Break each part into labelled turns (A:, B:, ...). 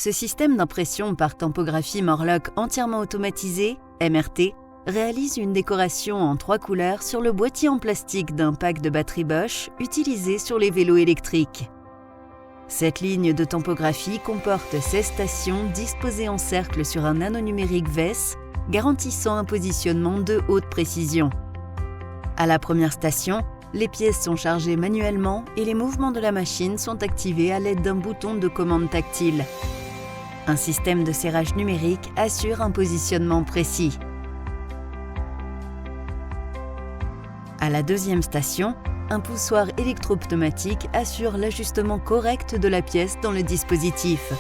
A: Ce système d'impression par tempographie Morlock entièrement automatisé, MRT, réalise une décoration en 3 couleurs sur le boîtier en plastique d'un pack de batterie Bosch utilisé sur les vélos électriques. Cette ligne de tempographie comporte 16 stations disposées en cercle sur un anneau numérique VES, garantissant un positionnement de haute précision. À la première station, les pièces sont chargées manuellement et les mouvements de la machine sont activés à l'aide d'un bouton de commande tactile. Un système de serrage numérique assure un positionnement précis. À la deuxième station, un poussoir électro-pneumatique assure l'ajustement correct de la pièce dans le dispositif.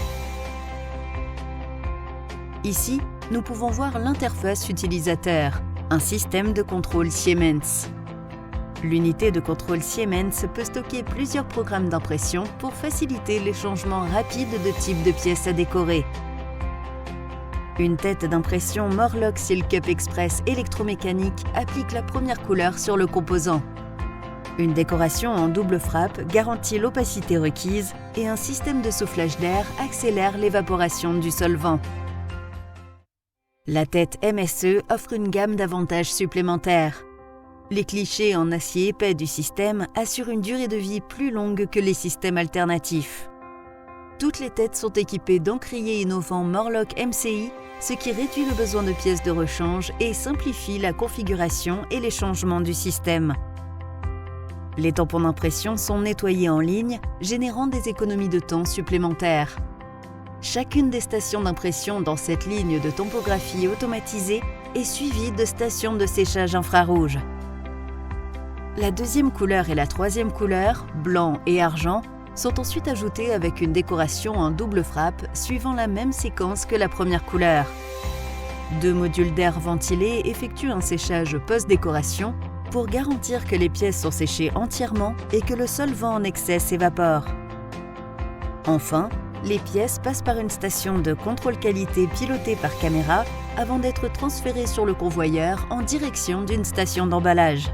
A: Ici, nous pouvons voir l'interface utilisateur, un système de contrôle Siemens. L'unité de contrôle Siemens peut stocker plusieurs programmes d'impression pour faciliter les changements rapides de type de pièces à décorer. Une tête d'impression Morlock Silk-Up Express électromécanique applique la première couleur sur le composant. Une décoration en double frappe garantit l'opacité requise et un système de soufflage d'air accélère l'évaporation du solvant. La tête MSE offre une gamme d'avantages supplémentaires. Les clichés en acier épais du système assurent une durée de vie plus longue que les systèmes alternatifs. Toutes les têtes sont équipées d'encriers innovants Morlock MCI, ce qui réduit le besoin de pièces de rechange et simplifie la configuration et les changements du système. Les tampons d'impression sont nettoyés en ligne, générant des économies de temps supplémentaires. Chacune des stations d'impression dans cette ligne de topographie automatisée est suivie de stations de séchage infrarouge. La deuxième couleur et la troisième couleur, blanc et argent, sont ensuite ajoutées avec une décoration en double frappe suivant la même séquence que la première couleur. 2 modules d'air ventilés effectuent un séchage post-décoration pour garantir que les pièces sont séchées entièrement et que le solvant en excès s'évapore. Enfin, les pièces passent par une station de contrôle qualité pilotée par caméra avant d'être transférées sur le convoyeur en direction d'une station d'emballage.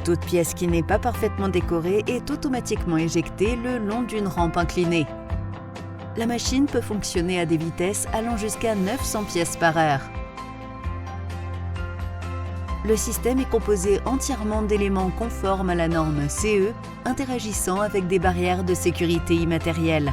A: Toute pièce qui n'est pas parfaitement décorée est automatiquement éjectée le long d'une rampe inclinée. La machine peut fonctionner à des vitesses allant jusqu'à 900 pièces par heure. Le système est composé entièrement d'éléments conformes à la norme CE, interagissant avec des barrières de sécurité immatérielles.